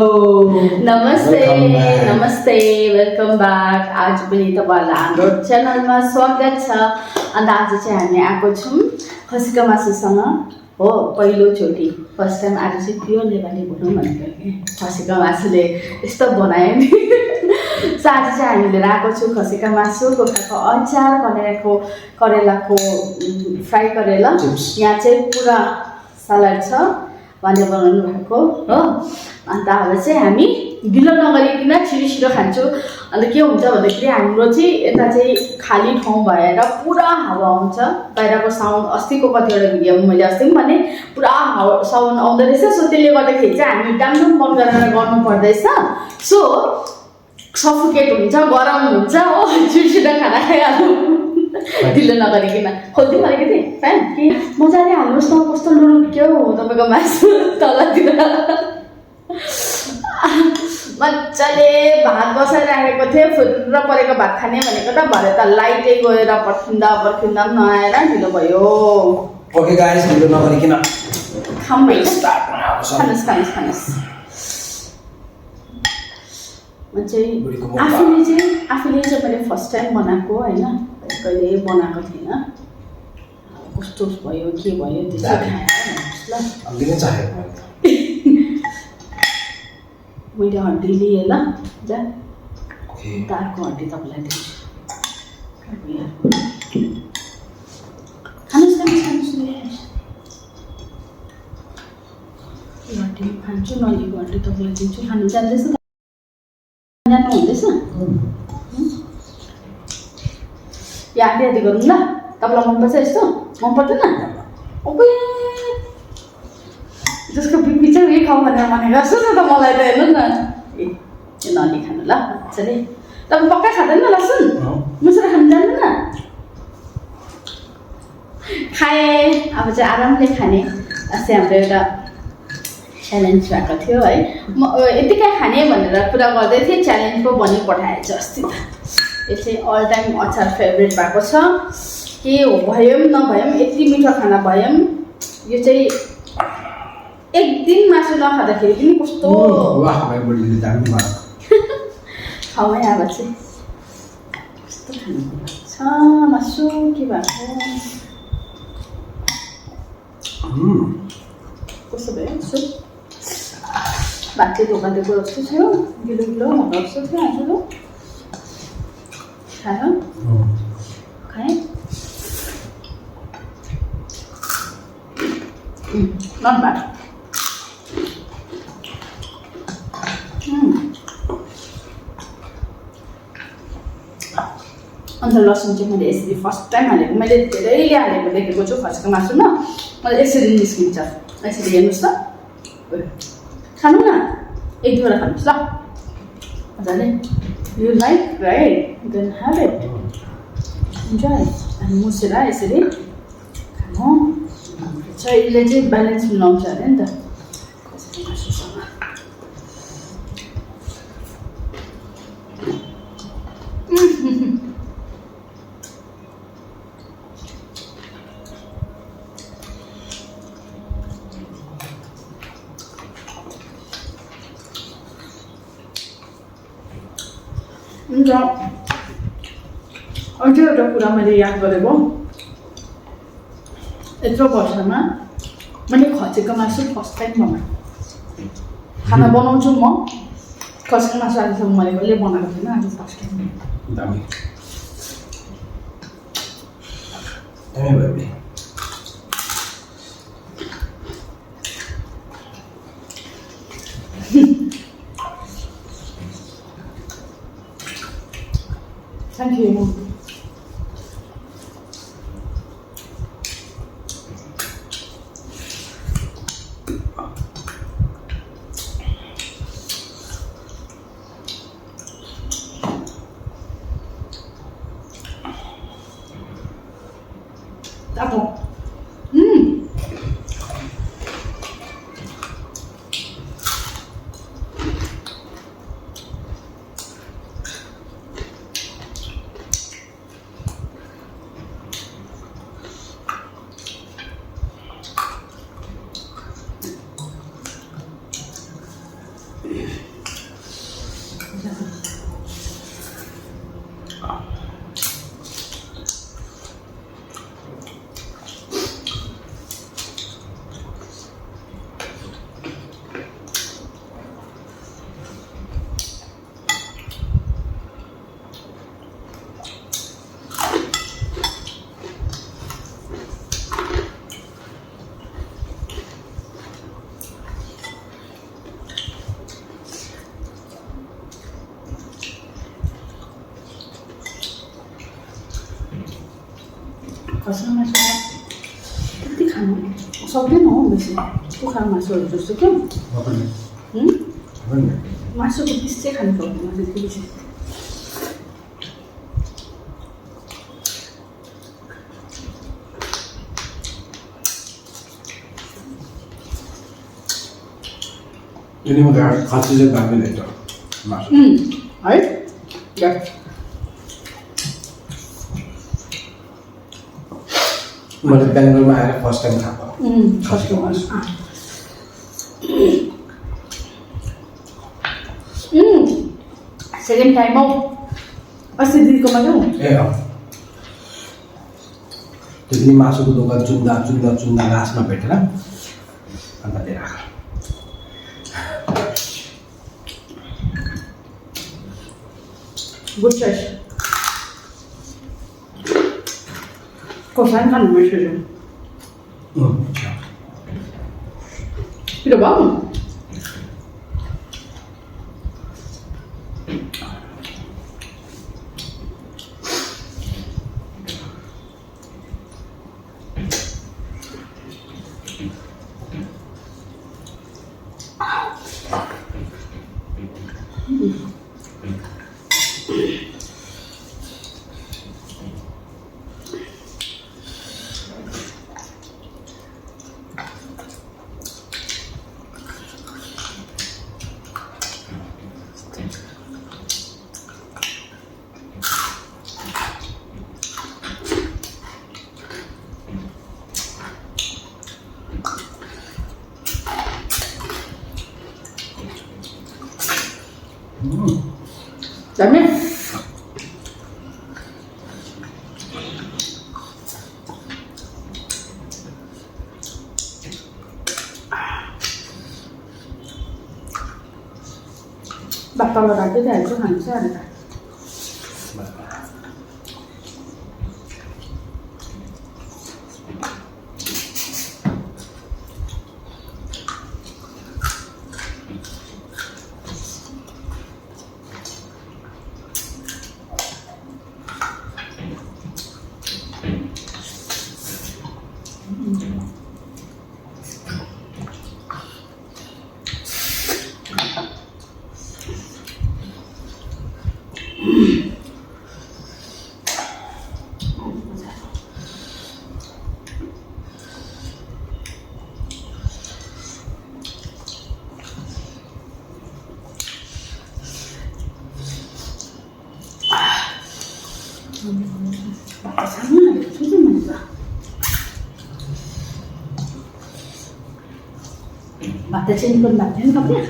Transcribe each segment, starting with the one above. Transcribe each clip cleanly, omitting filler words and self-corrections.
नमस्ते नमस्ते welcome back. आज पनि तपाईँहरूलाई हाम्रो च्यानलमा स्वागत छ। अन्त आज चाहिँ हामी आएको छौँ खसीको मासुसँग हो। पहिलोचोटि फर्स्ट टाइम आज चाहिँ प्योर नेपाली भनौँ भनेको कि खसीको मासुले यस्तो बनायो नि। सो आज चाहिँ हामीले आएको छौँ खसीको मासु, कुखुराको अचार, करेलाको फ्राई करेला, यहाँ चाहिँ पुरा सलाड छ भने बनाउनु भएको हो। अन्त अब चाहिँ हामी ढिलो नगरिकन छिटो खान्छौँ। अन्त के हुन्छ भन्दाखेरि हाम्रो चाहिँ यता चाहिँ खाली ठाउँ भएर पुरा हावा आउँछ, बाहिरको साउन्ड। अस्तिको कतिवटा भिडियोमा मैले अस्ति पनि भने पुरा हावा साउन्ड आउँदो रहेछ। सो त्यसले गर्दाखेरि चाहिँ हामी डाङडुङ बन्द गरेर गर्नु पर्दैछ। सो सफोकेट हुन्छ, गरम हुन्छ हो, छिटो खाना खाइहाल्नु ढिलो नगरिकन। खोलिदिउँ अलिकति फ्यान कि मजाले हाल्नुहोस् न। कस्तो लुरुक्यो तपाईँको मासु तलतिर मजाले भात बसाइराखेको थिएँ। फुर्र परेको भात खाने भनेको त भरे त लाइटै गएर पर्खिँदा पनि नआएर ढिलो भयो। ओके गाइस, ढिलो नगरिकन खाऊँ है। खानुहोस्। म चाहिँ आफूले चाहिँ मैले फर्स्ट टाइम बनाएको होइन, कहिले बनाएको थिइनँ। कस्तो भयो के भयो त्यो चाहिँ खाएर ल। मैले हड्डी लिएँ ल, जा तारको हड्डी तपाईँलाई दिन्छु। खानुहोस् हड्डी खान्छु, नलिएको हड्डी तपाईँलाई दिन्छु। खानु जान्दैछ, जानु हुँदैछ। या आधी गरौँ ल। तपाईँलाई मनपर्छ यस्तो? मन पर्दैन? ओके, जसको बिपी चाहिँ उयो खाऊ भनेर भनेको जस्तो छ त मलाई त। हेर्नु न, ए नली खानु ल मजाले। तपाईँ पक्का खाँदैन लसुन? मुसुरा खानु जान्दैन? खाएँ, अब चाहिँ आरामले खाने। अस्ति हाम्रो एउटा च्यालेन्ज भएको थियो है, म यतिकै खाने भनेर कुरा गर्दै थिएँ। च्यालेन्ज पो बनि पठाएछ अस्ति त। यो चाहिँ अल टाइम अचार फेभरेट भएको छ। के हो भयो नभए यति मिठो खाना भयो। यो चाहिँ एक दिन मासु नखाँदाखेरि पनि कस्तो खाउँ है। अब चाहिँ कस्तो खानु छ मासु के भएको कस्तो भयो सुप। भातले दोकानको जस्तो थियो, गिलो भएको जस्तो थियो। हजुर खायो, खाएँ। Not bad. अन्त लसुन चाहिँ मैले यसरी फर्स्ट टाइम हालेको, मैले धेरैले हालेको देखेको छु खसीको मासुमा। मलाई यसरी निस्किन्छ। यसरी हेर्नुहोस् त, खानु न, एक दुईवटा खानुहोस् ल मजाले। You like right, then have it, enjoy. अनि मुसेर यसरी खानु चाहिँ यसले चाहिँ ब्यालेन्स मिलाउँछ अरे नि त खसीको मासुसँग। हुन्छ, अझै एउटा कुरा मैले याद गरेको, यत्रो वर्षमा मैले खसीको मासु फर्स्ट टाइम बनाएँ। खाना बनाउँछु म, खसीको मासु आजसम्म मैले कहिले बनाएको थिएन, आज first time. Thank you. Tato. कसरी मासु कति खानु सक्दैन हौ बेसी कुखुरा मासुहरू जस्तो क्या मासुको पिस चाहिँ खानु सक्दैन त्यति बेसी Ini mah khasi चाहिँ दामी रहेछ मासु है मैले बेङ्गलोरमा आएर फर्स्ट टाइम खाएको खसीको मासु सेकेन्ड टाइम हौ अस्ति दिदीकोमा क्या ए अँ त्यो पनि मासुको दोकान चुन्दा चुन्दा चुन्दा लास्टमा भेटेर अन्त दिएर गुड चोइस खोर्सानी खानु बिर्सेछु पिरो भयो दामी बाप्पालाई राख्दै हाल्छु खान्छ अन्त Mata sini pun mata ni apa ya?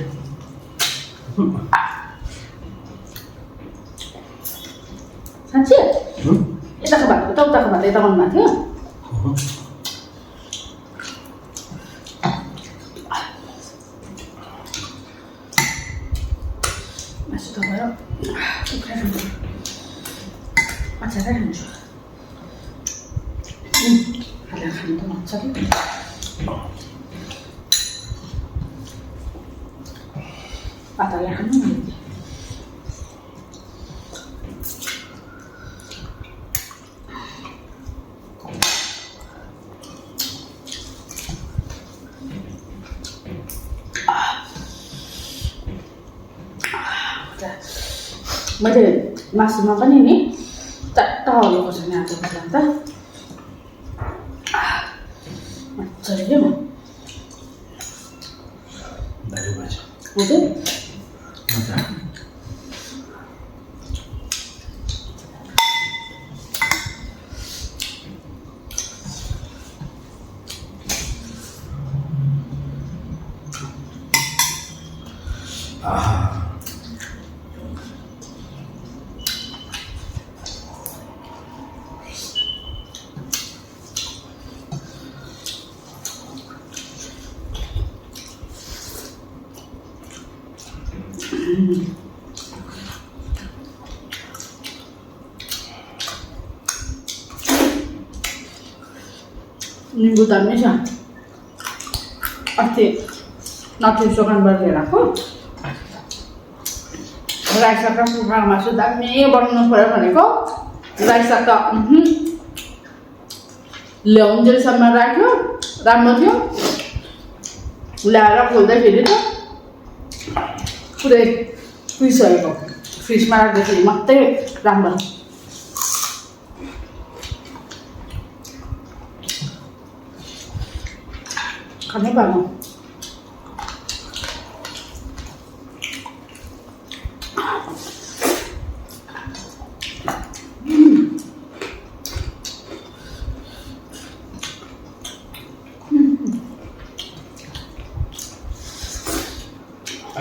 Sanci? Kita ke batu, kita ke batu, kita kon mati ya? Masuk ke bawah. Macam mana ni? Ada hantu macam ni. Patahlah kan ni. मैले मासुमा पनि नि चट्ट hello खोर्सानी हाल्नु पर्छ नि त मजाले के म दाजु भएछ हजुर मजा निम्बु दामी छ अस्ति नथिस दोकानबाट लिएर आएको रायो साग र कुखुराको मासु दामी बनाउनु पऱ्यो भनेको रायो साग त ल्याउन्जेलसम्म राख्यो राम्रो थियो ल्याएर खोल्दाखेरि त पुरै कुहिसकेको फ्रिजमा राख्दाखेरि मात्रै राम्रो खानै पार्नु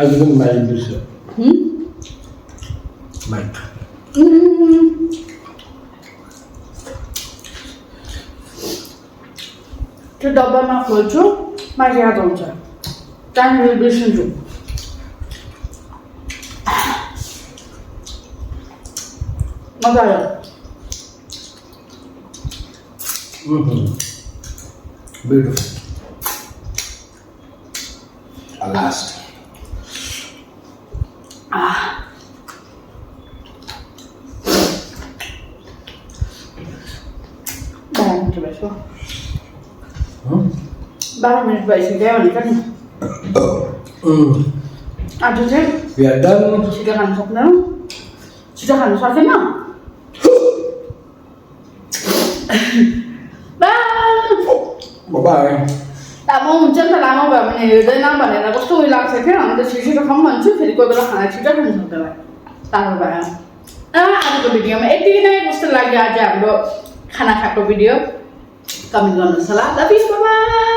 आज पनि माइक बिर्स्यो माइक त्यो डब्बामा खोल्छु माइक याद आउँछ त्यहाँनिर बिर्सिन्छु मजा आयो ब्युटिफुल लास्ट बाह्र मिनट भइसक्यो भनेको नि आज चाहिँ We are done. छिटो खानु सक्दैन छिटो खानु सकेन Bye-bye. लामो हुन्छ नि त लामो भयो भने हेर्दैन भनेर कस्तो उयो लाग्छ क्या अन्त छिटो खाऊँ भन्छु फेरि कोही बेला खाना छिटो खानु सक्दैन टाढो भयो आजको भिडियोमा यति नै कस्तो लाग्यो आज हाम्रो खाना खाएको भिडियो कमेन्ट गर्नुहोस् होला ल प्लिज बाइ